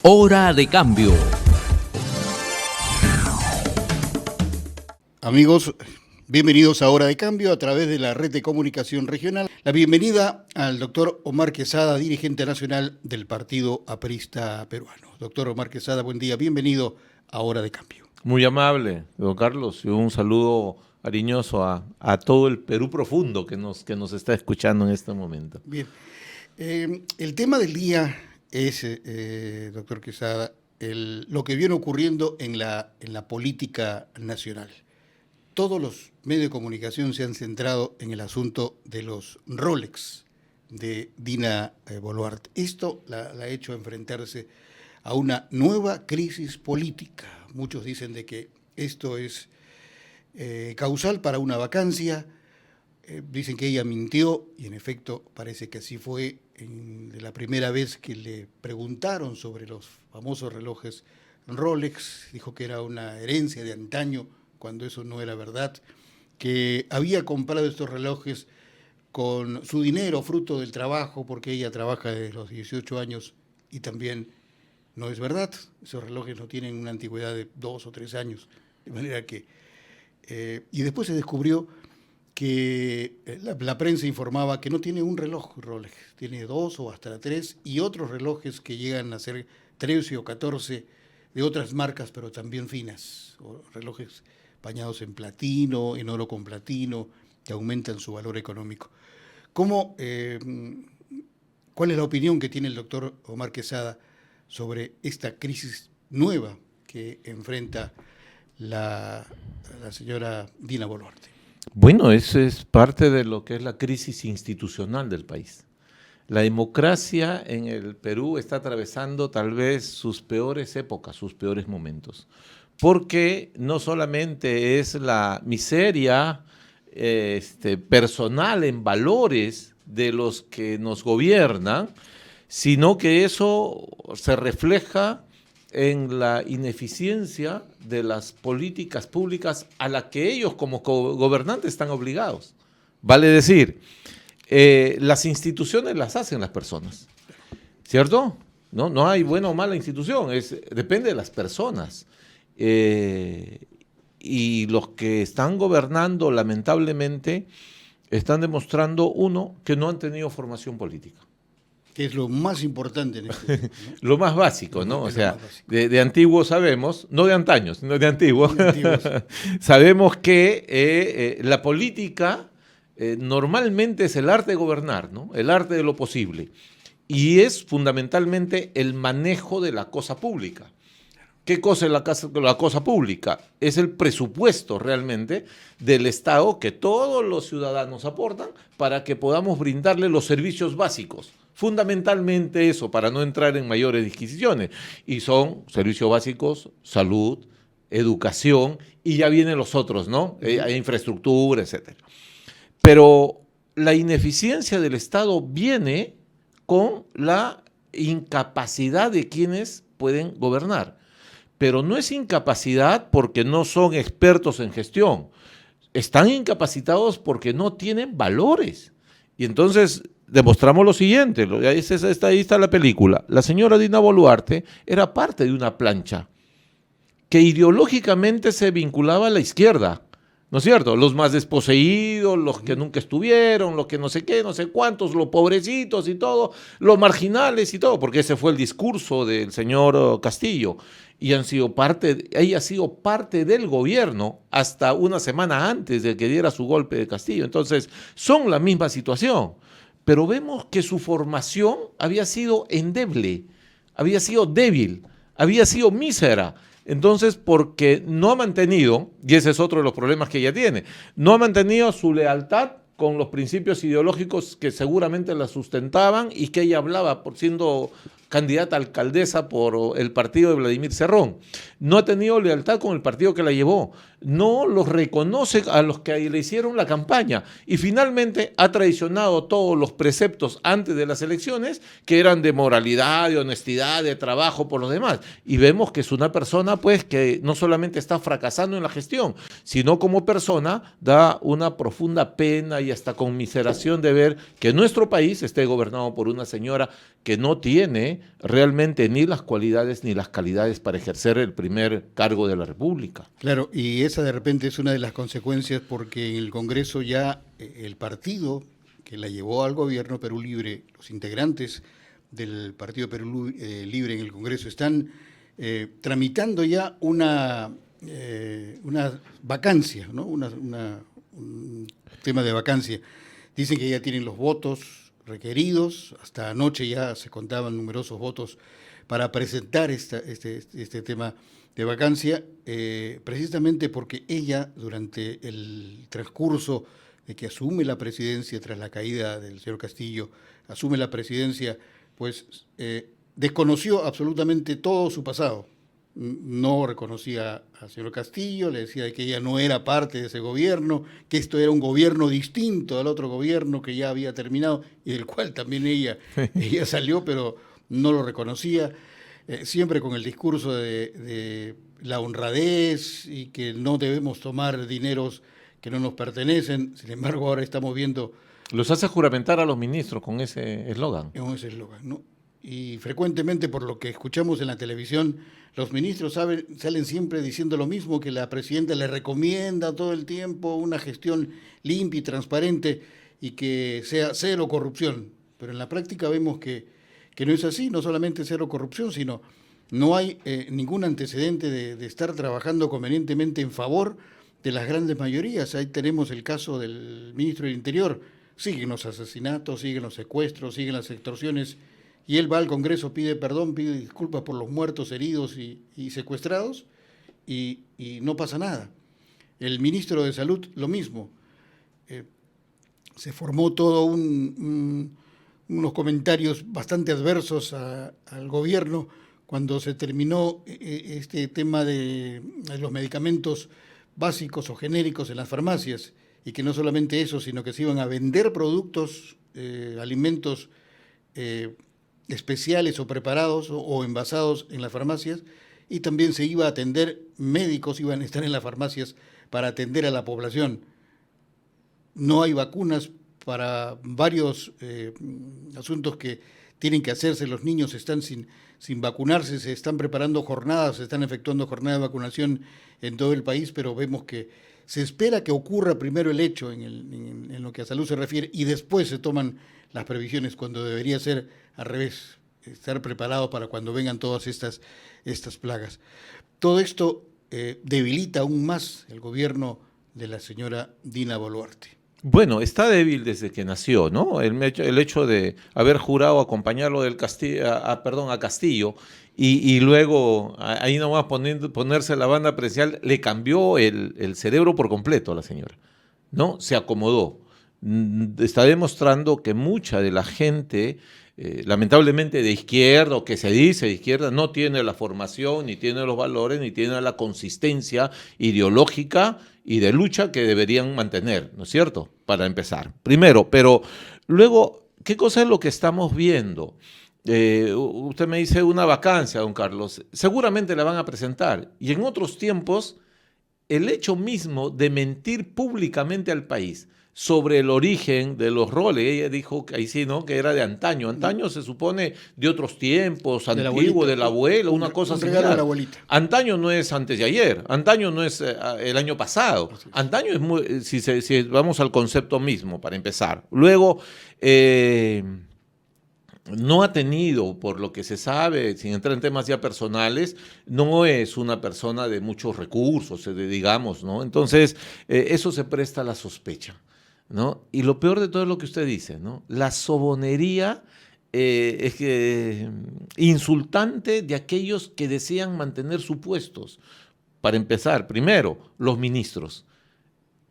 Hora de cambio. Amigos, bienvenidos a Hora de Cambio a través de la red de comunicación regional. La bienvenida al doctor Omar Quesada, dirigente nacional del Partido Aprista Peruano. Doctor Omar Quesada, buen día, bienvenido a Hora de Cambio. Muy amable, don Carlos, y un saludo cariñoso a todo el Perú profundo que nos está escuchando en este momento. Bien, el tema del día es, doctor Quesada, lo que viene ocurriendo en la política nacional. Todos los medios de comunicación se han centrado en el asunto de los Rolex de Dina Boluarte. Esto la ha hecho enfrentarse a una nueva crisis política. Muchos dicen de que esto es causal para una vacancia. Dicen que ella mintió y en efecto parece que así fue. De la primera vez que le preguntaron sobre los famosos relojes Rolex, dijo que era una herencia de antaño, cuando eso no era verdad, que había comprado estos relojes con su dinero, fruto del trabajo, porque ella trabaja desde los 18 años y también no es verdad. Esos relojes no tienen una antigüedad de 2 o 3 años, de manera que... y después se descubrió que la prensa informaba que no tiene un reloj Rolex, tiene 2 o hasta 3, y otros relojes que llegan a ser 13 o 14 de otras marcas, pero también finas, o relojes bañados en platino, en oro con platino, que aumentan su valor económico. ¿Cuál es la opinión que tiene el doctor Omar Quesada sobre esta crisis nueva que enfrenta la señora Dina Boluarte? Bueno, eso es parte de lo que es la crisis institucional del país. La democracia en el Perú está atravesando tal vez sus peores épocas, sus peores momentos, porque no solamente es la miseria personal en valores de los que nos gobiernan, sino que eso se refleja en la ineficiencia de las políticas públicas a las que ellos como gobernantes están obligados. Vale decir, las instituciones las hacen las personas, ¿cierto? No hay buena o mala institución, depende de las personas. Y los que están gobernando, lamentablemente, están demostrando, uno, que no han tenido formación política. Que es lo más importante en este momento, ¿no? Lo más básico, ¿no? O sea, de antiguo sabemos, no de antaño, sino de antiguo, sabemos que la política normalmente es el arte de gobernar, ¿no? El arte de lo posible. Y es fundamentalmente el manejo de la cosa pública. ¿Qué cosa es la cosa pública? Es el presupuesto realmente del Estado que todos los ciudadanos aportan para que podamos brindarle los servicios básicos. Fundamentalmente eso, para no entrar en mayores disquisiciones. Y son servicios básicos, salud, educación, y ya vienen los otros, ¿no? Infraestructura, etc. Pero la ineficiencia del Estado viene con la incapacidad de quienes pueden gobernar. Pero no es incapacidad porque no son expertos en gestión. Están incapacitados porque no tienen valores. Y entonces demostramos lo siguiente, ahí está la película. La señora Dina Boluarte era parte de una plancha que ideológicamente se vinculaba a la izquierda, ¿no es cierto? Los más desposeídos, los que nunca estuvieron, los que no sé qué, no sé cuántos, los pobrecitos y todo, los marginales y todo, porque ese fue el discurso del señor Castillo. Y ella ha sido parte del gobierno hasta una semana antes de que diera su golpe de Castillo. Entonces, son la misma situación. Pero vemos que su formación había sido endeble, había sido débil, había sido mísera. Entonces, porque no ha mantenido, y ese es otro de los problemas que ella tiene, no ha mantenido su lealtad con los principios ideológicos que seguramente la sustentaban y que ella hablaba por siendo candidata a alcaldesa por el partido de Vladimir Cerrón. No ha tenido lealtad con el partido que la llevó. No los reconoce a los que le hicieron la campaña. Y finalmente ha traicionado todos los preceptos antes de las elecciones, que eran de moralidad, de honestidad, de trabajo por los demás. Y vemos que es una persona pues que no solamente está fracasando en la gestión, sino como persona da una profunda pena y hasta conmiseración de ver que nuestro país esté gobernado por una señora que no tiene tiene realmente ni las cualidades ni las calidades para ejercer el primer cargo de la República. Claro, y esa de repente es una de las consecuencias porque en el Congreso ya el partido que la llevó al gobierno Perú Libre, los integrantes del Partido Perú Libre en el Congreso están tramitando ya una vacancia, ¿no? Un tema de vacancia. Dicen que ya tienen los votos requeridos, hasta anoche ya se contaban numerosos votos para presentar este tema de vacancia, precisamente porque ella, durante el transcurso de que asume la presidencia tras la caída del señor Castillo, asume la presidencia, pues desconoció absolutamente todo su pasado. No reconocía al señor Castillo, le decía que ella no era parte de ese gobierno, que esto era un gobierno distinto al otro gobierno que ya había terminado y del cual también ella salió, pero no lo reconocía, siempre con el discurso de la honradez y que no debemos tomar dineros que no nos pertenecen. Sin embargo, ahora estamos viendo... Los hace juramentar a los ministros con ese eslogan. Con ese eslogan, ¿no? Y frecuentemente, por lo que escuchamos en la televisión, los ministros salen siempre diciendo lo mismo, que la presidenta le recomienda todo el tiempo una gestión limpia y transparente y que sea cero corrupción. Pero en la práctica vemos que no es así, no solamente cero corrupción, sino no hay ningún antecedente de estar trabajando convenientemente en favor de las grandes mayorías. Ahí tenemos el caso del ministro del Interior. Siguen los asesinatos, siguen los secuestros, siguen las extorsiones, y él va al Congreso, pide perdón, pide disculpas por los muertos, heridos y secuestrados, y no pasa nada. El ministro de Salud, lo mismo. Se formó todo unos comentarios bastante adversos al gobierno cuando se terminó este tema de los medicamentos básicos o genéricos en las farmacias, y que no solamente eso, sino que se iban a vender productos, alimentos especiales o preparados o envasados en las farmacias, y también se iba a atender, médicos iban a estar en las farmacias para atender a la población. No hay vacunas para varios asuntos que tienen que hacerse, los niños están sin vacunarse, se están preparando jornadas, se están efectuando jornadas de vacunación en todo el país, pero vemos que se espera que ocurra primero el hecho en lo que a salud se refiere y después se toman las previsiones, cuando debería ser al revés, estar preparado para cuando vengan todas estas plagas. Todo esto debilita aún más el gobierno de la señora Dina Boluarte. Bueno, está débil desde que nació, ¿no? El hecho de haber jurado acompañarlo a Castillo y luego ahí nomás ponerse la banda presidencial le cambió el cerebro por completo a la señora, ¿no? Se acomodó. Está demostrando que mucha de la gente, lamentablemente de izquierda, o que se dice de izquierda, no tiene la formación, ni tiene los valores, ni tiene la consistencia ideológica y de lucha que deberían mantener, ¿no es cierto? Para empezar, primero, pero luego, ¿qué cosa es lo que estamos viendo? Usted me dice una vacancia, don Carlos, seguramente la van a presentar, y en otros tiempos, el hecho mismo de mentir públicamente al país sobre el origen de los roles, ella dijo que ahí sí, ¿no? Que era de antaño. Antaño se supone de otros tiempos, antiguo, del abuelo, una cosa similar. De la abuelita. Antaño no es antes de ayer, antaño no es el año pasado. Antaño es si vamos al concepto mismo, para empezar. Luego, no ha tenido, por lo que se sabe, sin entrar en temas ya personales, no es una persona de muchos recursos, digamos, ¿no? Entonces, eso se presta a la sospecha, ¿no? Y lo peor de todo es lo que usted dice, ¿no? La sobonería insultante de aquellos que desean mantener sus puestos. Para empezar, primero, los ministros.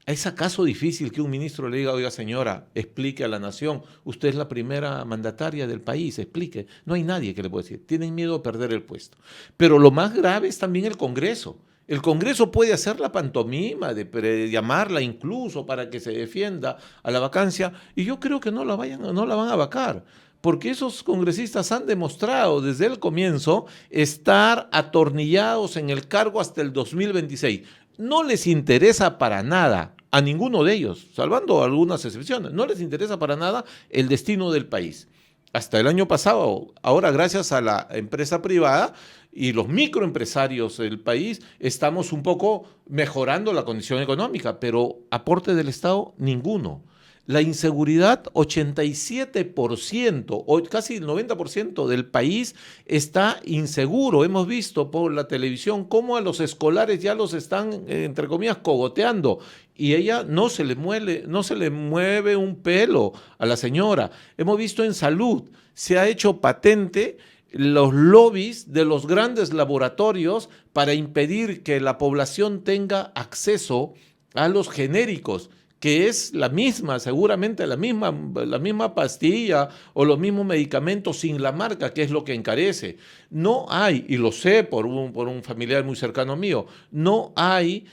¿Es acaso difícil que un ministro le diga, oiga señora, explique a la nación, usted es la primera mandataria del país, explique? No hay nadie que le pueda decir, tienen miedo a perder el puesto. Pero lo más grave es también el Congreso. El Congreso puede hacer la pantomima, de llamarla incluso para que se defienda a la vacancia, y yo creo que no la van a vacar, porque esos congresistas han demostrado desde el comienzo estar atornillados en el cargo hasta el 2026. No les interesa para nada, a ninguno de ellos, salvando algunas excepciones, no les interesa para nada el destino del país. hasta el año pasado. Ahora, gracias a la empresa privada y los microempresarios del país, estamos un poco mejorando la condición económica, pero aporte del Estado, ninguno. La inseguridad, 87%, o casi el 90% del país está inseguro. Hemos visto por la televisión cómo a los escolares ya los están, entre comillas, cogoteando. Y ella no se le mueve un pelo a la señora. Hemos visto en salud, se ha hecho patente los lobbies de los grandes laboratorios para impedir que la población tenga acceso a los genéricos, que es la misma, seguramente la misma pastilla o los mismos medicamentos sin la marca, que es lo que encarece. No hay, y lo sé por un familiar muy cercano mío, no hay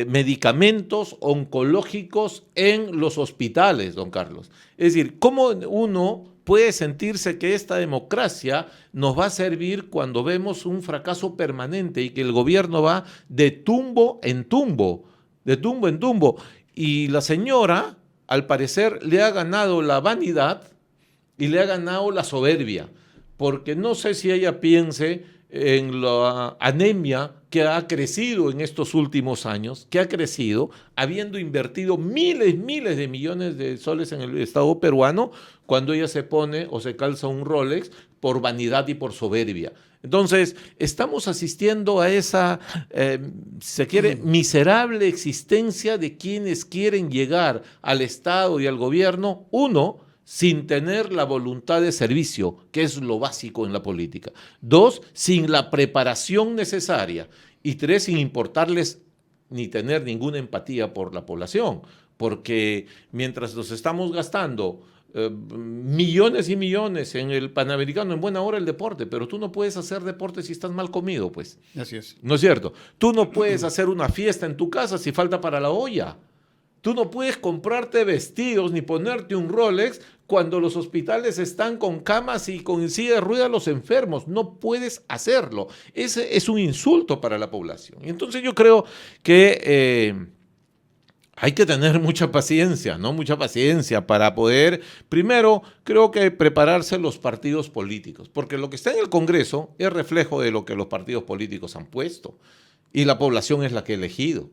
medicamentos oncológicos en los hospitales, don Carlos. Es decir, ¿cómo uno puede sentirse que esta democracia nos va a servir cuando vemos un fracaso permanente y que el gobierno va de tumbo en tumbo, de tumbo en tumbo? Y la señora, al parecer, le ha ganado la vanidad y le ha ganado la soberbia, porque no sé si ella piense en la anemia que ha crecido en estos últimos años, que ha crecido, habiendo invertido miles de millones de soles en el Estado peruano, cuando ella se pone o se calza un Rolex por vanidad y por soberbia. Entonces, estamos asistiendo a esa, si se quiere, miserable existencia de quienes quieren llegar al Estado y al gobierno, uno, sin tener la voluntad de servicio, que es lo básico en la política. Dos, sin la preparación necesaria. Y tres, sin importarles ni tener ninguna empatía por la población. Porque mientras nos estamos gastando millones y millones en el Panamericano, en buena hora el deporte, pero tú no puedes hacer deporte si estás mal comido, pues. Así es. ¿No es cierto? Tú no puedes hacer una fiesta en tu casa si falta para la olla. Tú no puedes comprarte vestidos ni ponerte un Rolex cuando los hospitales están con camas y con silla de ruedas los enfermos. No puedes hacerlo. Ese es un insulto para la población. Y entonces yo creo que hay que tener mucha paciencia, ¿no? Mucha paciencia para poder, primero, creo que prepararse los partidos políticos, porque lo que está en el Congreso es reflejo de lo que los partidos políticos han puesto y la población es la que ha elegido.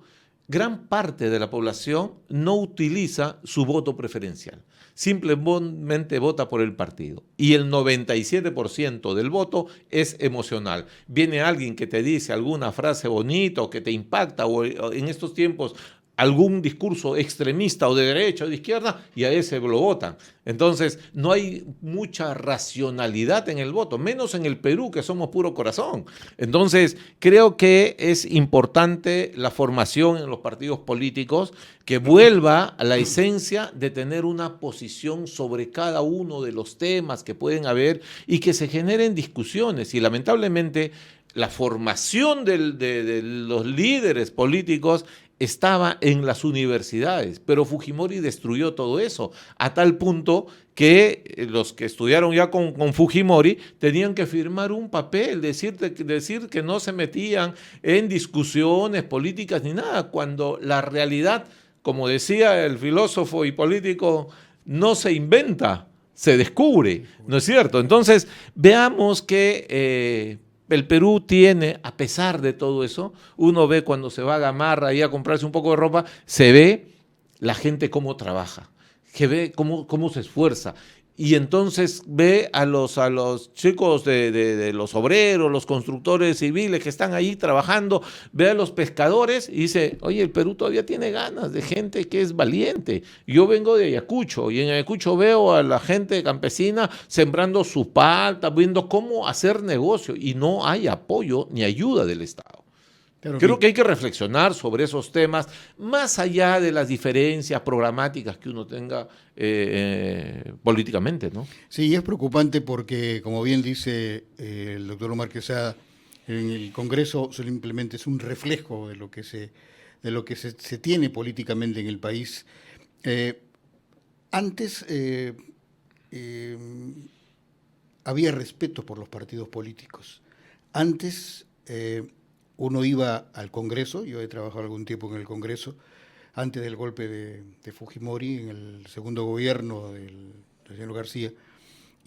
Gran parte de la población no utiliza su voto preferencial, simplemente vota por el partido. Y el 97% del voto es emocional. Viene alguien que te dice alguna frase bonita o que te impacta, o en estos tiempos algún discurso extremista o de derecha o de izquierda, y a ese lo votan. Entonces, no hay mucha racionalidad en el voto, menos en el Perú, que somos puro corazón. Entonces, creo que es importante la formación en los partidos políticos, que vuelva a la esencia de tener una posición sobre cada uno de los temas que pueden haber y que se generen discusiones. Y lamentablemente, la formación de los líderes políticos estaba en las universidades, pero Fujimori destruyó todo eso, a tal punto que los que estudiaron ya con Fujimori tenían que firmar un papel, decir que no se metían en discusiones políticas ni nada, cuando la realidad, como decía el filósofo y político, no se inventa, se descubre, ¿no es cierto? Entonces, veamos que el Perú tiene, a pesar de todo eso, uno ve cuando se va a Gamarra y a comprarse un poco de ropa, se ve la gente cómo trabaja, que ve cómo se esfuerza. Y entonces ve a los chicos de los obreros, los constructores civiles que están ahí trabajando, ve a los pescadores y dice, oye, el Perú todavía tiene ganas de gente que es valiente. Yo vengo de Ayacucho y en Ayacucho veo a la gente campesina sembrando su palta, viendo cómo hacer negocio y no hay apoyo ni ayuda del Estado. Creo que hay que reflexionar sobre esos temas, más allá de las diferencias programáticas que uno tenga políticamente, ¿no? Sí, es preocupante porque, como bien dice el doctor Omar Quesada, en el Congreso simplemente es un reflejo de lo que se tiene políticamente en el país. Antes había respeto por los partidos políticos. Antes uno iba al Congreso, yo he trabajado algún tiempo en el Congreso, antes del golpe de Fujimori, en el segundo gobierno del señor García,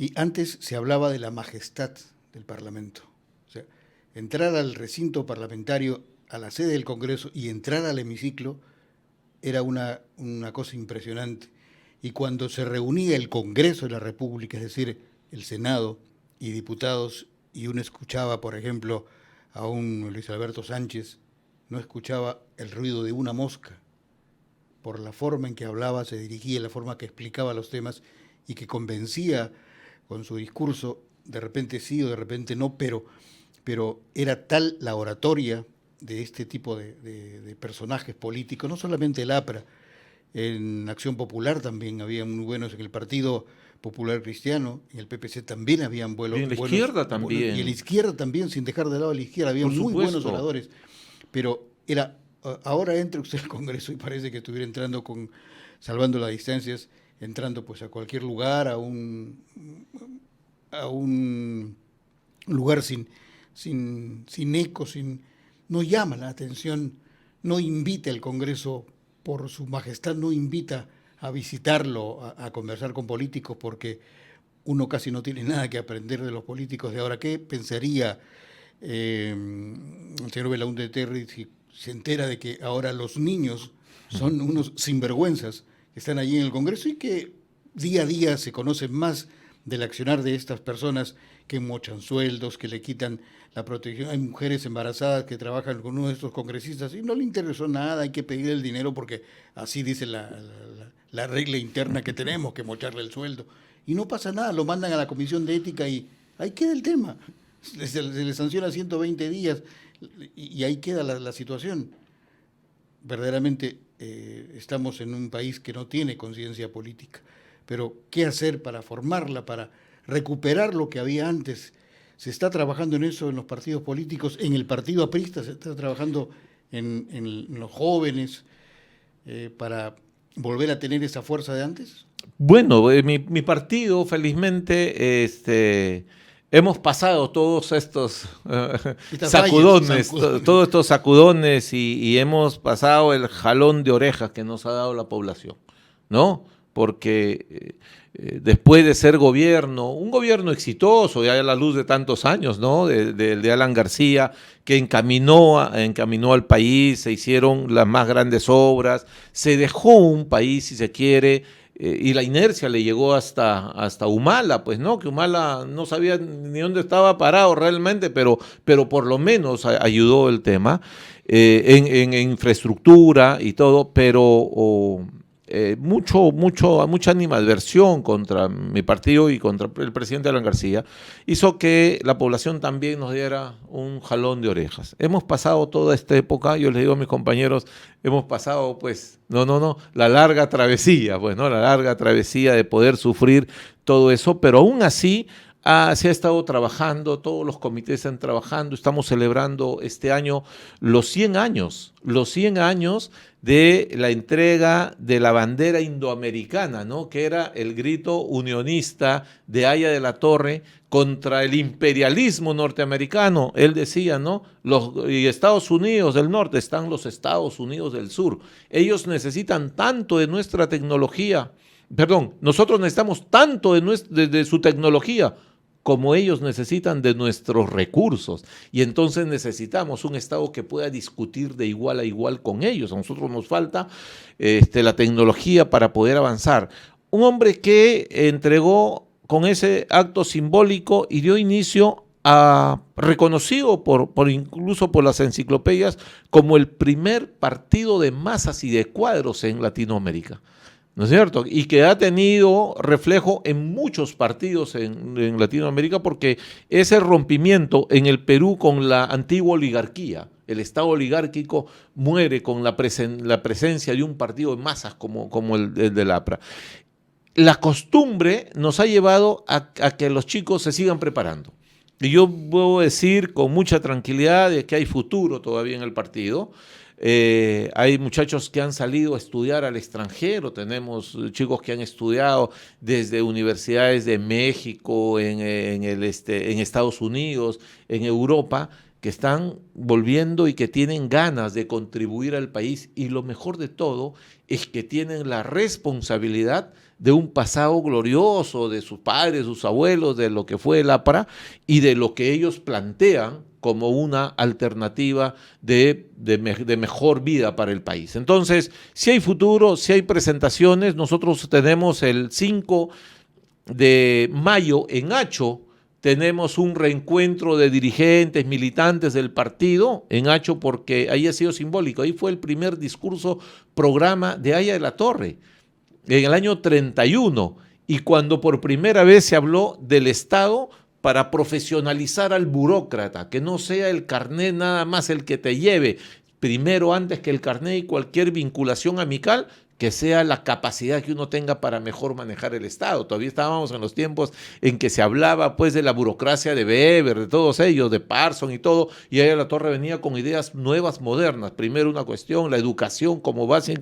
Y antes se hablaba de la majestad del Parlamento. O sea, entrar al recinto parlamentario, a la sede del Congreso y entrar al hemiciclo era una cosa impresionante. Y cuando se reunía el Congreso de la República, es decir, el Senado y diputados, y uno escuchaba, por ejemplo, a un Luis Alberto Sánchez, no escuchaba el ruido de una mosca, por la forma en que hablaba, se dirigía, la forma que explicaba los temas y que convencía con su discurso, de repente sí o de repente no, pero era tal la oratoria de este tipo de personajes políticos, no solamente el APRA, en Acción Popular también había muy buenos, en el Partido Popular Cristiano, en el PPC también habían buenos. Y en la izquierda también. Y en la izquierda también, sin dejar de lado a la izquierda, había muy buenos oradores. Pero ahora entra usted al Congreso y parece que estuviera entrando salvando las distancias, entrando pues a cualquier lugar, a un lugar sin eco, no llama la atención, no invita al Congreso por su majestad, no invita a visitarlo, a conversar con políticos, porque uno casi no tiene nada que aprender de los políticos de ahora. ¿Qué pensaría el señor Belaúnde Terry si se entera de que ahora los niños son unos sinvergüenzas que están allí en el Congreso y que día a día se conocen más del accionar de estas personas, que mochan sueldos, que le quitan la protección? Hay mujeres embarazadas que trabajan con uno de estos congresistas y no le interesó nada, hay que pedirle el dinero porque así dice la regla interna que tenemos, que mocharle el sueldo. Y no pasa nada, lo mandan a la Comisión de Ética y ahí queda el tema. Se le sanciona 120 días y ahí queda la situación. Verdaderamente estamos en un país que no tiene conciencia política. Pero, ¿qué hacer para formarla, para recuperar lo que había antes? Se está trabajando en eso en los partidos políticos, en el partido aprista se está trabajando en los jóvenes para volver a tener esa fuerza de antes. Bueno, mi partido, felizmente, hemos pasado todos estos sacudones, todos estos sacudones y hemos pasado el jalón de orejas que nos ha dado la población, ¿no? Porque después de ser un gobierno exitoso, ya a la luz de tantos años, ¿no? de Alan García, que encaminó al país, se hicieron las más grandes obras, se dejó un país, si se quiere, y la inercia le llegó hasta Humala, pues, ¿no? Que Humala no sabía ni dónde estaba parado realmente, pero por lo menos ayudó el tema en infraestructura y todo, pero mucha animadversión contra mi partido y contra el presidente Alan García hizo que la población también nos diera un jalón de orejas. Hemos pasado toda esta época, yo les digo a mis compañeros, hemos pasado pues, la larga travesía, pues, ¿no? La larga travesía de poder sufrir todo eso, pero aún así se ha estado trabajando, todos los comités están trabajando, estamos celebrando este año los 100 años de la entrega de la bandera indoamericana, ¿no? Que era el grito unionista de Haya de la Torre contra el imperialismo norteamericano. Él decía, ¿no? Y Estados Unidos del norte están los Estados Unidos del sur. Ellos necesitan tanto de nuestra tecnología, nosotros necesitamos tanto de su tecnología como ellos necesitan de nuestros recursos, y entonces necesitamos un Estado que pueda discutir de igual a igual con ellos. A nosotros nos falta la tecnología para poder avanzar. Un hombre que entregó con ese acto simbólico y dio inicio a, reconocido incluso por las enciclopedias, como el primer partido de masas y de cuadros en Latinoamérica, ¿no es cierto? Y que ha tenido reflejo en muchos partidos en Latinoamérica, porque ese rompimiento en el Perú con la antigua oligarquía, el Estado oligárquico, muere con la presencia de un partido de masas como el del APRA. La costumbre nos ha llevado a que los chicos se sigan preparando. Y yo puedo decir con mucha tranquilidad de que hay futuro todavía en el partido. Hay muchachos que han salido a estudiar al extranjero, tenemos chicos que han estudiado desde universidades de México, en Estados Unidos, en Europa, que están volviendo y que tienen ganas de contribuir al país, y lo mejor de todo es que tienen la responsabilidad de un pasado glorioso, de sus padres, sus abuelos, de lo que fue el APRA y de lo que ellos plantean como una alternativa de mejor vida para el país. Entonces, si hay futuro, si hay presentaciones, nosotros tenemos el 5 de mayo en Hacho, tenemos un reencuentro de dirigentes, militantes del partido en Hacho, porque ahí ha sido simbólico. Ahí fue el primer discurso, programa de Haya de la Torre, en el año 31, y cuando por primera vez se habló del Estado para profesionalizar al burócrata, que no sea el carnet nada más el que te lleve, primero antes que el carnet y cualquier vinculación amical, que sea la capacidad que uno tenga para mejor manejar el Estado. Todavía estábamos en los tiempos en que se hablaba pues de la burocracia de Weber, de todos ellos, de Parson y todo, y ahí la Torre venía con ideas nuevas, modernas. Primero una cuestión, la educación como base,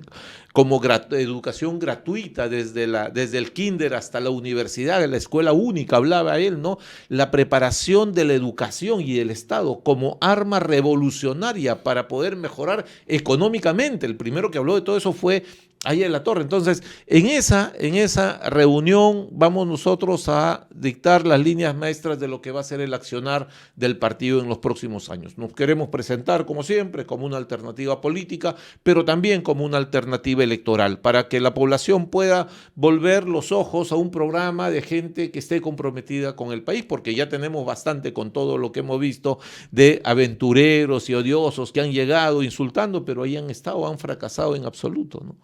como educación gratuita desde el kinder hasta la universidad, la escuela única, hablaba él, ¿no? La preparación de la educación y del Estado como arma revolucionaria para poder mejorar económicamente. El primero que habló de todo eso fue Haya de la Torre. Entonces, en esa reunión vamos nosotros a dictar las líneas maestras de lo que va a ser el accionar del partido en los próximos años. Nos queremos presentar, como siempre, como una alternativa política, pero también como una alternativa electoral, para que la población pueda volver los ojos a un programa de gente que esté comprometida con el país, porque ya tenemos bastante con todo lo que hemos visto de aventureros y odiosos que han llegado insultando, pero ahí han estado, han fracasado en absoluto, ¿no?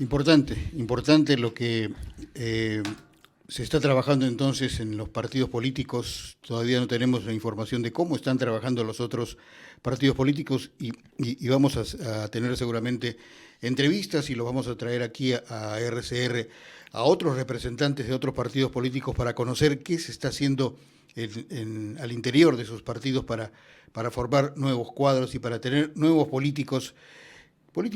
Importante lo que se está trabajando entonces en los partidos políticos. Todavía no tenemos la información de cómo están trabajando los otros partidos políticos y vamos a tener seguramente entrevistas y los vamos a traer aquí a RCR a otros representantes de otros partidos políticos para conocer qué se está haciendo al interior de sus partidos para formar nuevos cuadros y para tener nuevos políticos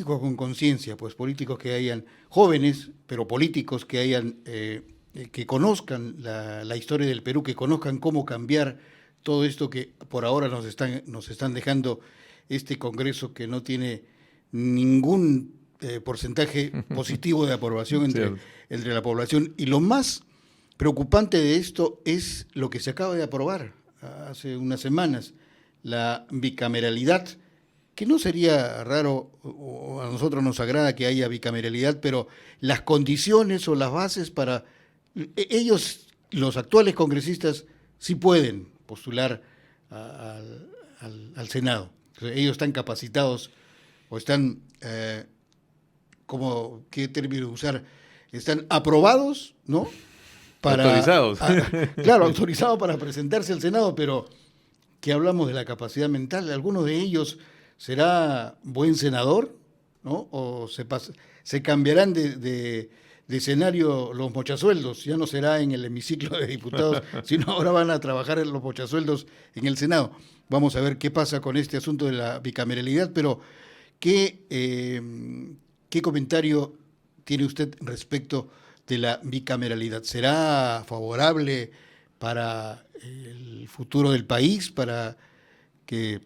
con conciencia, pues políticos que hayan jóvenes, pero políticos que hayan que conozcan la historia del Perú, que conozcan cómo cambiar todo esto que por ahora nos están dejando este Congreso que no tiene ningún porcentaje positivo de aprobación entre la población. Y lo más preocupante de esto es lo que se acaba de aprobar hace unas semanas, la bicameralidad, que no sería raro, o a nosotros nos agrada que haya bicameralidad, pero las condiciones o las bases para ellos, los actuales congresistas, sí pueden postular al Senado. Ellos están capacitados o están, ¿qué término usar? Están aprobados, ¿no? Autorizados. Claro, autorizados para presentarse al Senado, pero que hablamos de la capacidad mental, algunos de ellos será buen senador, ¿no? O se cambiarán de escenario los mochasueldos, ya no será en el hemiciclo de diputados, sino ahora van a trabajar en los mochasueldos en el Senado. Vamos a ver qué pasa con este asunto de la bicameralidad, pero ¿qué comentario tiene usted respecto de la bicameralidad? ¿Será favorable para el futuro del país, para que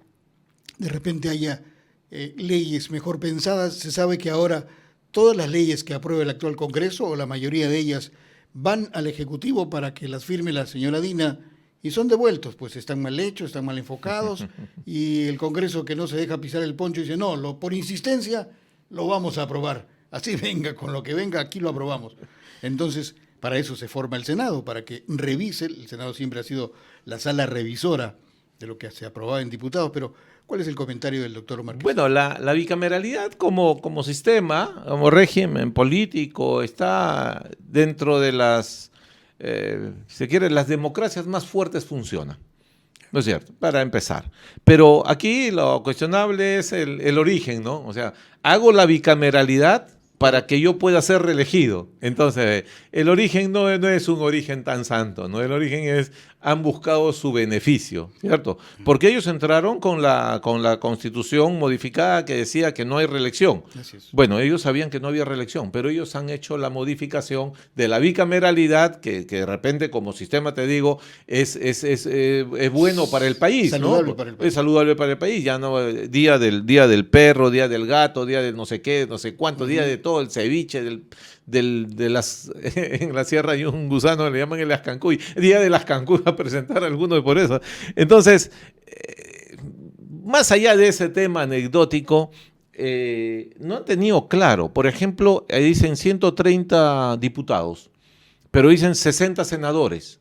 de repente haya leyes mejor pensadas? Se sabe que ahora todas las leyes que apruebe el actual Congreso, o la mayoría de ellas, van al Ejecutivo para que las firme la señora Dina y son devueltos, pues están mal hechos, están mal enfocados, y el Congreso, que no se deja pisar el poncho, dice, no, por insistencia lo vamos a aprobar. Así venga, con lo que venga, aquí lo aprobamos. Entonces, para eso se forma el Senado, para que revise. El Senado siempre ha sido la sala revisora de lo que se aprobaba en diputados, pero ¿cuál es el comentario del doctor Omar? Bueno, la bicameralidad como sistema, como régimen político, está dentro de las, si se quiere, las democracias más fuertes funciona. ¿No es cierto? Para empezar. Pero aquí lo cuestionable es el origen, ¿no? O sea, hago la bicameralidad para que yo pueda ser reelegido. Entonces, el origen no es un origen tan santo, ¿no? El origen es, han buscado su beneficio, ¿cierto? Porque ellos entraron con la constitución modificada que decía que no hay reelección. Bueno, ellos sabían que no había reelección, pero ellos han hecho la modificación de la bicameralidad, que de repente como sistema, te digo, es bueno para el país, saludable, ¿no? para el país. Es saludable para el país, ya no día del perro, día del gato, día del no sé qué, no sé cuánto, día de todo, el ceviche, en la sierra hay un gusano, le llaman el ascancuy, día de las cancuy, a presentar a alguno de por eso. Entonces, más allá de ese tema anecdótico, no han tenido claro, por ejemplo, dicen 130 diputados, pero dicen 60 senadores,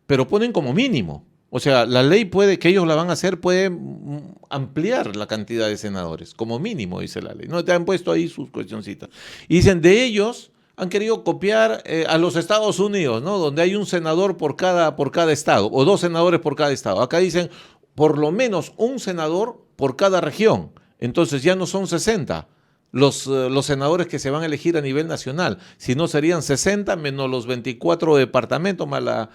pero ponen como mínimo. O sea, la ley que ellos la van a hacer, puede ampliar la cantidad de senadores, como mínimo, dice la ley. No te han puesto ahí sus cuestioncitas. Y dicen, de ellos han querido copiar a los Estados Unidos, ¿no? Donde hay un senador por cada estado, o 2 senadores por cada estado. Acá dicen, por lo menos un senador por cada región. Entonces ya no son 60 los senadores que se van a elegir a nivel nacional, sino serían 60 menos los 24 departamentos, más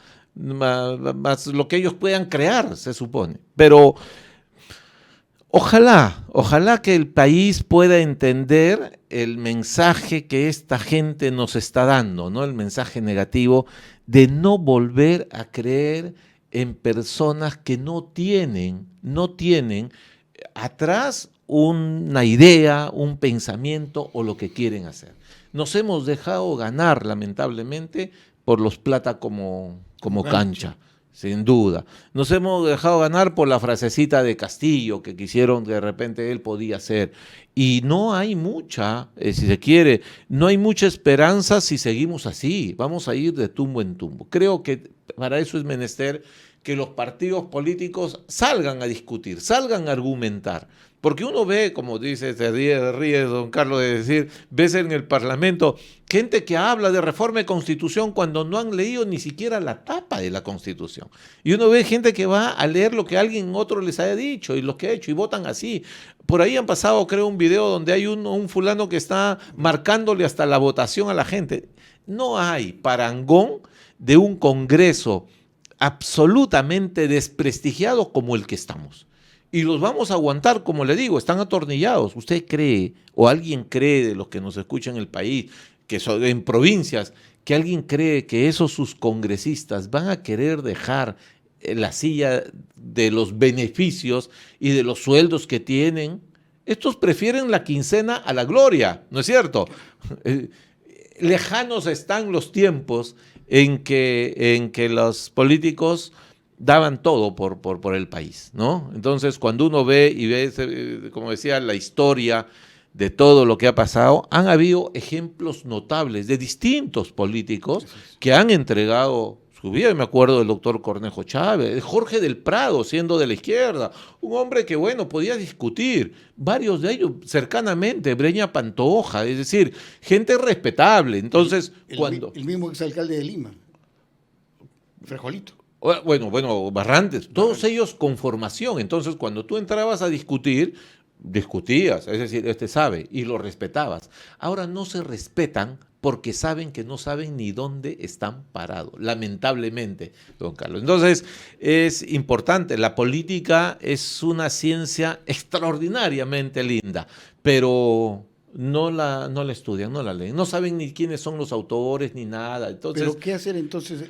lo que ellos puedan crear, se supone. Pero ojalá que el país pueda entender el mensaje que esta gente nos está dando, ¿no? El mensaje negativo de no volver a creer en personas que no tienen atrás una idea, un pensamiento o lo que quieren hacer. Nos hemos dejado ganar, lamentablemente, por los plata como cancha, sin duda. Nos hemos dejado ganar por la frasecita de Castillo que quisieron que de repente él podía hacer. Y no hay mucha, si se quiere, no hay mucha esperanza si seguimos así. Vamos a ir de tumbo en tumbo. Creo que para eso es menester que los partidos políticos salgan a discutir, salgan a argumentar. Porque uno ve, como dice, se ríe don Carlos de decir, ves en el Parlamento gente que habla de reforma de Constitución cuando no han leído ni siquiera la tapa de la Constitución. Y uno ve gente que va a leer lo que alguien otro les haya dicho y lo que ha hecho y votan así. Por ahí han pasado, creo, un video donde hay un fulano que está marcándole hasta la votación a la gente. No hay parangón de un Congreso absolutamente desprestigiado como el que estamos. Y los vamos a aguantar, como le digo, están atornillados. ¿Usted cree, o alguien cree de los que nos escuchan en el país, que son en provincias, que alguien cree que esos sus congresistas van a querer dejar la silla de los beneficios y de los sueldos que tienen? Estos prefieren la quincena a la gloria, ¿no es cierto? Lejanos están los tiempos en que los políticos daban todo por el país, ¿no? Entonces, cuando uno ve, como decía, la historia de todo lo que ha pasado, han habido ejemplos notables de distintos políticos que han entregado su vida. Me acuerdo del doctor Cornejo Chávez, de Jorge del Prado, siendo de la izquierda, un hombre que, bueno, podía discutir, varios de ellos cercanamente, Breña Pantoja, es decir, gente respetable. Entonces, el mismo exalcalde de Lima, Frejolito. Bueno, Barrantes, todos ellos con formación. Entonces, cuando tú entrabas a discutías, es decir, este sabe, y lo respetabas. Ahora no se respetan porque saben que no saben ni dónde están parados, lamentablemente, don Carlos. Entonces, es importante, la política es una ciencia extraordinariamente linda, pero no la estudian, no la leen, no saben ni quiénes son los autores ni nada. Entonces, pero ¿qué hacer entonces,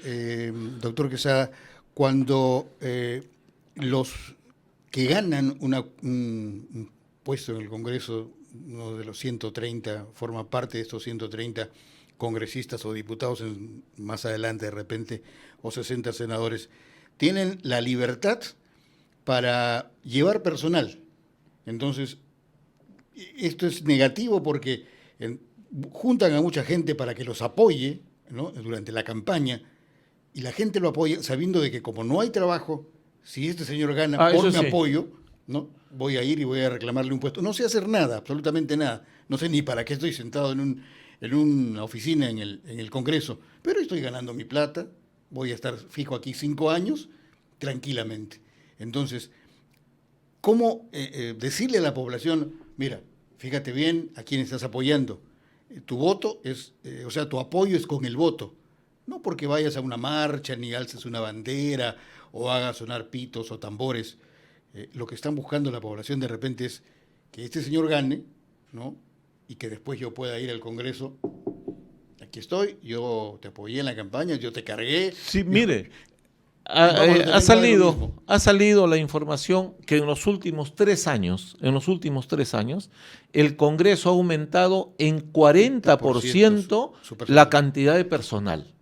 doctor Quesada, cuando los que ganan un puesto en el Congreso, uno de los 130, forma parte de estos 130 congresistas o diputados más adelante de repente, o 60 senadores, tienen la libertad para llevar personal? Entonces, esto es negativo porque juntan a mucha gente para que los apoye, ¿no?, durante la campaña, y la gente lo apoya sabiendo de que como no hay trabajo, si este señor gana por mi apoyo, ¿no?, voy a ir y voy a reclamarle un puesto. No sé hacer nada, absolutamente nada. No sé ni para qué estoy sentado en una oficina en el Congreso, pero estoy ganando mi plata, voy a estar fijo aquí 5 años, tranquilamente. Entonces, ¿cómo decirle a la población, mira, fíjate bien a quién estás apoyando? Tu voto es, tu apoyo es con el voto, No porque vayas a una marcha, ni alces una bandera, o hagas sonar pitos o tambores. Lo que están buscando la población de repente es que este señor gane, ¿no? Y que después yo pueda ir al Congreso. Aquí estoy, yo te apoyé en la campaña, yo te cargué. Sí, mire, ha salido la información que en los últimos 3 años, el Congreso ha aumentado en 40% la cantidad de personal.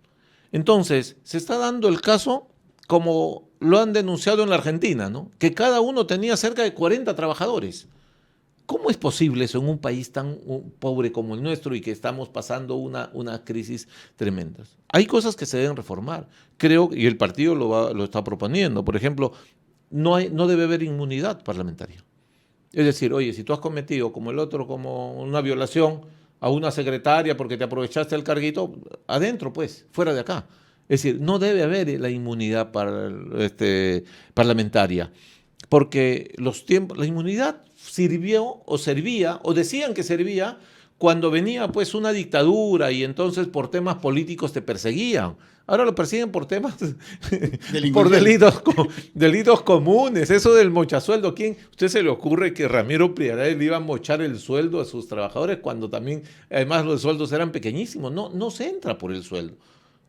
Entonces, se está dando el caso como lo han denunciado en la Argentina, ¿no? Que cada uno tenía cerca de 40 trabajadores. ¿Cómo es posible eso en un país tan pobre como el nuestro y que estamos pasando una crisis tremenda? Hay cosas que se deben reformar, creo, y el partido lo está proponiendo. Por ejemplo, no debe haber inmunidad parlamentaria. Es decir, oye, si tú has cometido como el otro, como una violación a una secretaria porque te aprovechaste el carguito, adentro pues, fuera de acá. Es decir, no debe haber la inmunidad parlamentaria, porque la inmunidad servía, o decían que servía, cuando venía pues una dictadura y entonces por temas políticos te perseguían. Ahora lo persiguen por temas, por delitos comunes, eso del mochasueldo. ¿Quién usted se le ocurre que Ramiro Prieral le iba a mochar el sueldo a sus trabajadores cuando también, además los sueldos eran pequeñísimos? No se entra por el sueldo.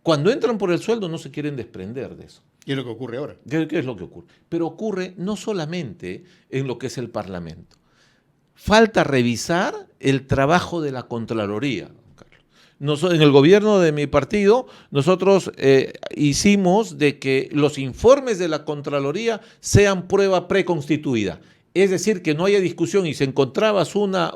Cuando entran por el sueldo no se quieren desprender de eso. ¿Qué es lo que ocurre ahora? ¿Qué es lo que ocurre? Pero ocurre no solamente en lo que es el Parlamento. Falta revisar el trabajo de la Contraloría. En el gobierno de mi partido, nosotros hicimos de que los informes de la Contraloría sean prueba preconstituida. Es decir, que no haya discusión y se encontrabas una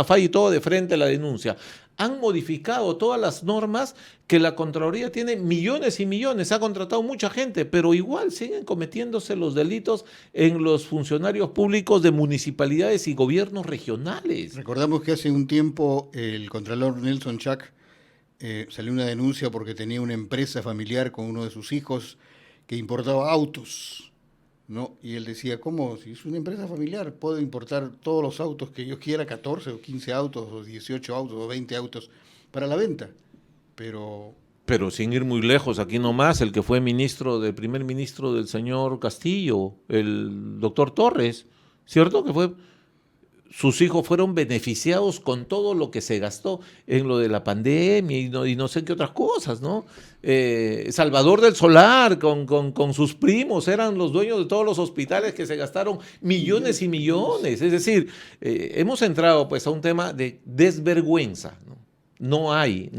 falla y todo de frente a la denuncia. Han modificado todas las normas que la Contraloría tiene millones y millones, ha contratado mucha gente, pero igual siguen cometiéndose los delitos en los funcionarios públicos de municipalidades y gobiernos regionales. Recordamos que hace un tiempo el contralor Nelson Chac salió una denuncia porque tenía una empresa familiar con uno de sus hijos que importaba autos, ¿no? Y él decía, ¿cómo? Si es una empresa familiar, puedo importar todos los autos que yo quiera, 14 o 15 autos, o 18 autos, o 20 autos, para la venta. Pero sin ir muy lejos, aquí nomás, el que fue primer ministro del señor Castillo, el doctor Torres, ¿cierto? Sus hijos fueron beneficiados con todo lo que se gastó en lo de la pandemia y no sé qué otras cosas, ¿no? Salvador del Solar con sus primos eran los dueños de todos los hospitales que se gastaron millones y millones. Es decir, hemos entrado pues a un tema de desvergüenza, ¿no? No hay.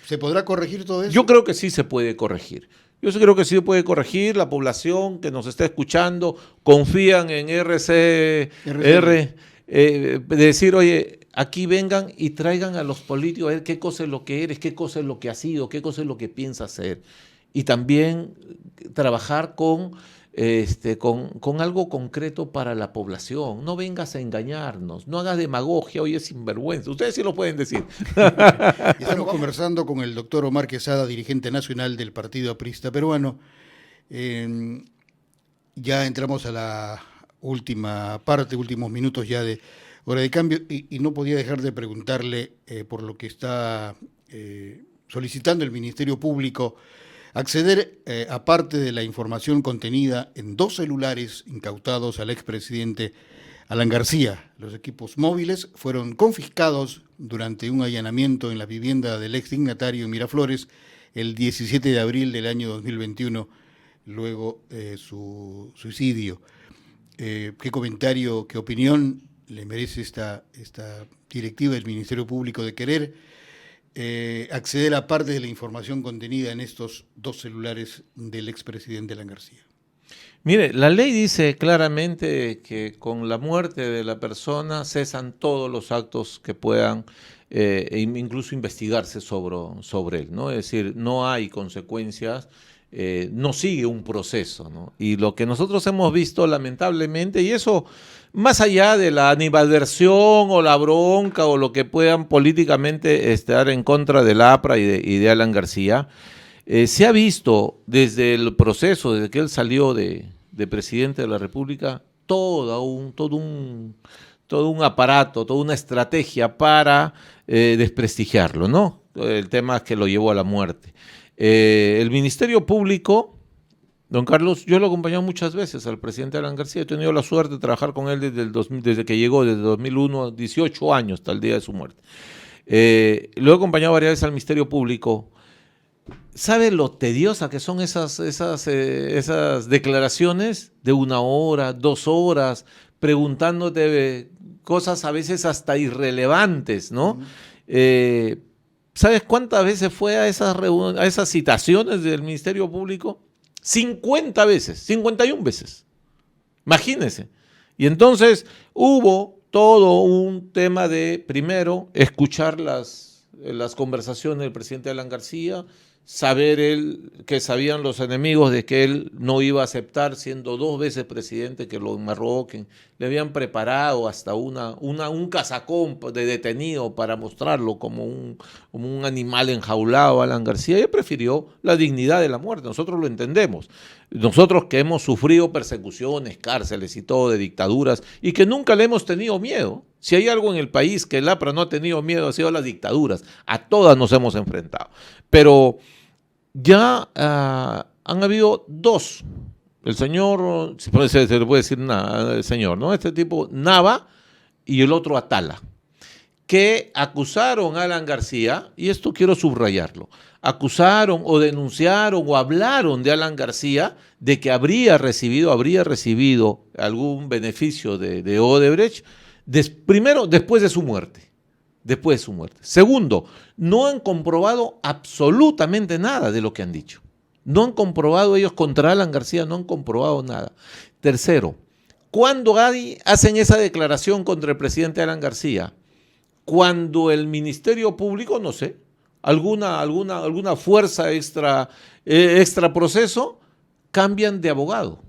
¿Se podrá corregir todo eso? Yo creo que sí se puede corregir. La población que nos está escuchando confían en RCR. Decir, oye, aquí vengan y traigan a los políticos a ver qué cosa es lo que eres, qué cosa es lo que has sido, qué cosa es lo que piensas hacer. Y también trabajar con algo concreto para la población. No vengas a engañarnos, no hagas demagogia, oye, sinvergüenza. Ustedes sí lo pueden decir. Estamos conversando con el doctor Omar Quesada, dirigente nacional del Partido Aprista Peruano. Ya entramos a la últimos minutos ya de Hora de Cambio, y no podía dejar de preguntarle por lo que está solicitando el Ministerio Público, acceder a parte de la información contenida en 2 celulares incautados al expresidente Alan García. Los equipos móviles fueron confiscados durante un allanamiento en la vivienda del exdignatario en Miraflores el 17 de abril del año 2021, luego de su suicidio. ¿Qué comentario, qué opinión le merece esta directiva del Ministerio Público de querer acceder a parte de la información contenida en estos 2 celulares del expresidente Alan García? Mire, la ley dice claramente que con la muerte de la persona cesan todos los actos que puedan incluso investigarse sobre él, ¿no? Es decir, no hay consecuencias. No sigue un proceso, ¿no? Y lo que nosotros hemos visto lamentablemente, y eso más allá de la animadversión o la bronca o lo que puedan políticamente estar en contra del APRA y de Alan García, se ha visto desde el proceso, desde que él salió de presidente de la República, todo un aparato, toda una estrategia para desprestigiarlo, ¿no? El tema que lo llevó a la muerte. El Ministerio Público, don Carlos, yo lo he acompañado muchas veces al presidente Alan García, he tenido la suerte de trabajar con él desde que llegó, desde 2001, 18 años hasta el día de su muerte. Lo he acompañado varias veces al Ministerio Público. ¿Sabe lo tediosa que son esas declaraciones de 1 hora, 2 horas, preguntándote cosas a veces hasta irrelevantes, ¿no? ¿Sabes cuántas veces fue a esas citaciones del Ministerio Público? 50 veces, 51 veces. Imagínense. Y entonces hubo todo un tema de, primero, escuchar las conversaciones del presidente Alan García, saber él que sabían los enemigos de que él no iba a aceptar, siendo 2 veces presidente, que lo enmarroquen. Le habían preparado hasta un casacón de detenido para mostrarlo como un animal enjaulado a Alan García. Él prefirió la dignidad de la muerte. Nosotros lo entendemos. Nosotros que hemos sufrido persecuciones, cárceles y todo de dictaduras y que nunca le hemos tenido miedo. Si hay algo en el país que el APRA no ha tenido miedo, ha sido las dictaduras. A todas nos hemos enfrentado. Pero ya han habido 2. El señor, se le puede decir el señor, ¿no? Este tipo, Nava, y el otro Atala, que acusaron a Alan García, y esto quiero subrayarlo, acusaron o denunciaron o hablaron de Alan García de que habría recibido algún beneficio de Odebrecht, primero, después de su muerte. Segundo, no han comprobado absolutamente nada de lo que han dicho. No han comprobado ellos contra Alan García, no han comprobado nada. Tercero, ¿cuándo hacen esa declaración contra el presidente Alan García? Cuando el Ministerio Público, no sé, alguna fuerza extra proceso, cambian de abogado.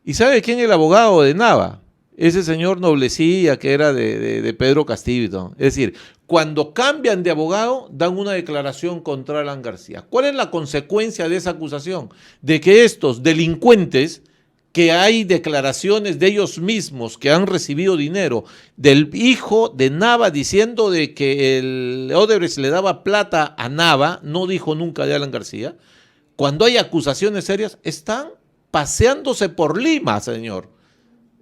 ¿Y sabe quién es el abogado de Nava? Ese señor Noblecilla que era de Pedro Castillo. Es decir, cuando cambian de abogado, dan una declaración contra Alan García. ¿Cuál es la consecuencia de esa acusación? De que estos delincuentes, que hay declaraciones de ellos mismos que han recibido dinero, del hijo de Nava diciendo de que el Odebrecht le daba plata a Nava, no dijo nunca de Alan García. Cuando hay acusaciones serias, están paseándose por Lima, señor.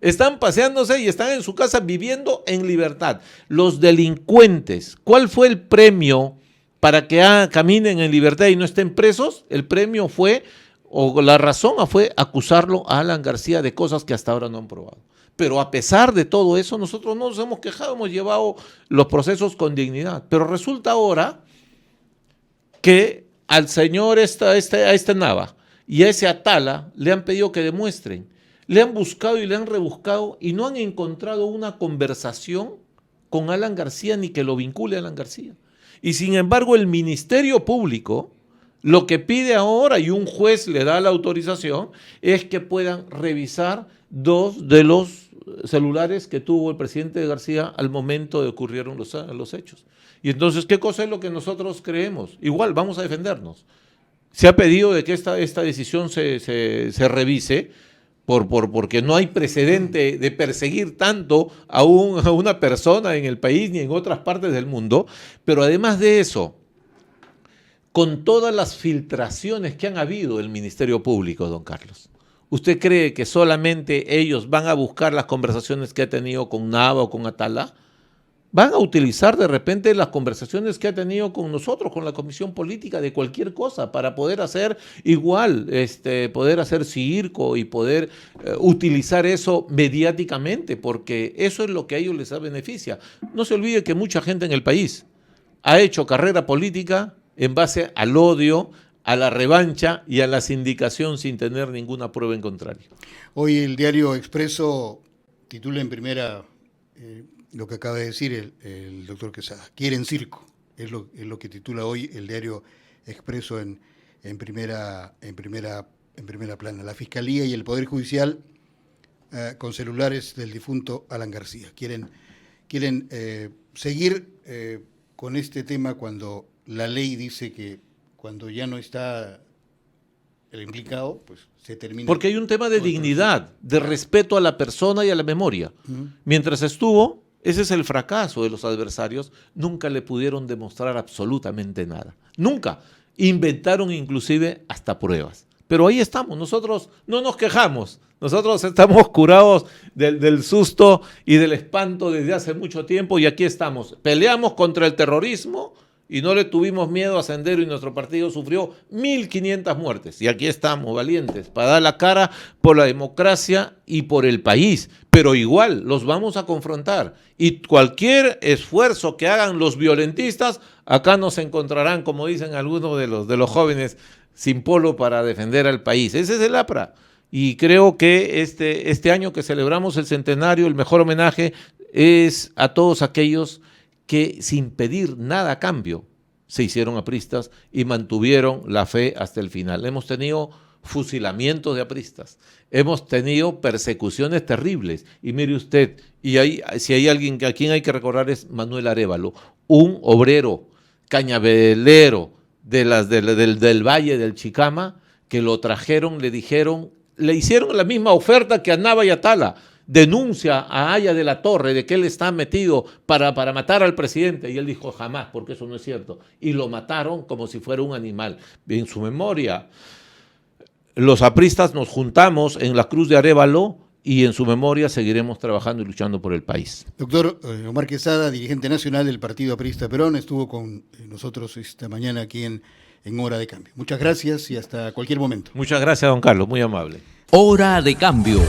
Están paseándose y están en su casa viviendo en libertad. Los delincuentes, ¿cuál fue el premio para que caminen en libertad y no estén presos? El premio fue, o la razón fue acusarlo a Alan García de cosas que hasta ahora no han probado. Pero a pesar de todo eso, nosotros no nos hemos quejado, hemos llevado los procesos con dignidad. Pero resulta ahora que al señor a este Nava y a ese Atala le han pedido que demuestren. Le han buscado y le han rebuscado y no han encontrado una conversación con Alan García ni que lo vincule a Alan García. Y sin embargo el Ministerio Público lo que pide ahora, y un juez le da la autorización, es que puedan revisar 2 de los celulares que tuvo el presidente García al momento de ocurrieron los hechos. Y entonces, ¿qué cosa es lo que nosotros creemos? Igual, vamos a defendernos. Se ha pedido de que esta decisión se revise, porque no hay precedente de perseguir tanto a una persona en el país ni en otras partes del mundo, pero además de eso, con todas las filtraciones que han habido del Ministerio Público, don Carlos, ¿usted cree que solamente ellos van a buscar las conversaciones que ha tenido con Nava o con Atala? Van a utilizar de repente las conversaciones que ha tenido con nosotros, con la Comisión Política, de cualquier cosa, para poder hacer igual, poder hacer circo y poder utilizar eso mediáticamente, porque eso es lo que a ellos les beneficia. No se olvide que mucha gente en el país ha hecho carrera política en base al odio, a la revancha y a la sindicación sin tener ninguna prueba en contrario. Hoy el diario Expreso titula en primera lo que acaba de decir el doctor Quesada. Quieren circo, es lo que titula hoy el diario Expreso en primera plana. La Fiscalía y el Poder Judicial con celulares del difunto Alan García. Quieren seguir con este tema cuando la ley dice que cuando ya no está el implicado, pues se termina. Porque hay un tema de dignidad, de respeto a la persona y a la memoria. Mientras estuvo, ese es el fracaso de los adversarios, nunca le pudieron demostrar absolutamente nada. Nunca. inventaron inclusive hasta pruebas. Pero ahí estamos, nosotros no nos quejamos, nosotros estamos curados del susto y del espanto desde hace mucho tiempo y aquí estamos. Peleamos contra el terrorismo y no le tuvimos miedo a Sendero y nuestro partido sufrió 1.500 muertes. Y aquí estamos, valientes, para dar la cara por la democracia y por el país. Pero igual los vamos a confrontar. Y cualquier esfuerzo que hagan los violentistas, acá nos encontrarán, como dicen algunos de los jóvenes, sin polo para defender al país. Ese es el APRA. Y creo que este año que celebramos el centenario, el mejor homenaje es a todos aquellos que sin pedir nada a cambio se hicieron apristas y mantuvieron la fe hasta el final. Hemos tenido fusilamientos de apristas, hemos tenido persecuciones terribles. Y mire usted, si hay alguien a quien hay que recordar es Manuel Arévalo, un obrero cañavelero del Valle del Chicama, que lo trajeron, le hicieron la misma oferta que a Nava y Atala. Denuncia a Aya de la Torre de que él está metido para matar al presidente. Y él dijo jamás, porque eso no es cierto. Y lo mataron como si fuera un animal. En su memoria, los apristas nos juntamos en la Cruz de Arévalo y en su memoria seguiremos trabajando y luchando por el país. Doctor Omar Quesada, dirigente nacional del Partido Aprista Perón, estuvo con nosotros esta mañana aquí en Hora de Cambio. Muchas gracias y hasta cualquier momento. Muchas gracias, don Carlos, muy amable. Hora de Cambio.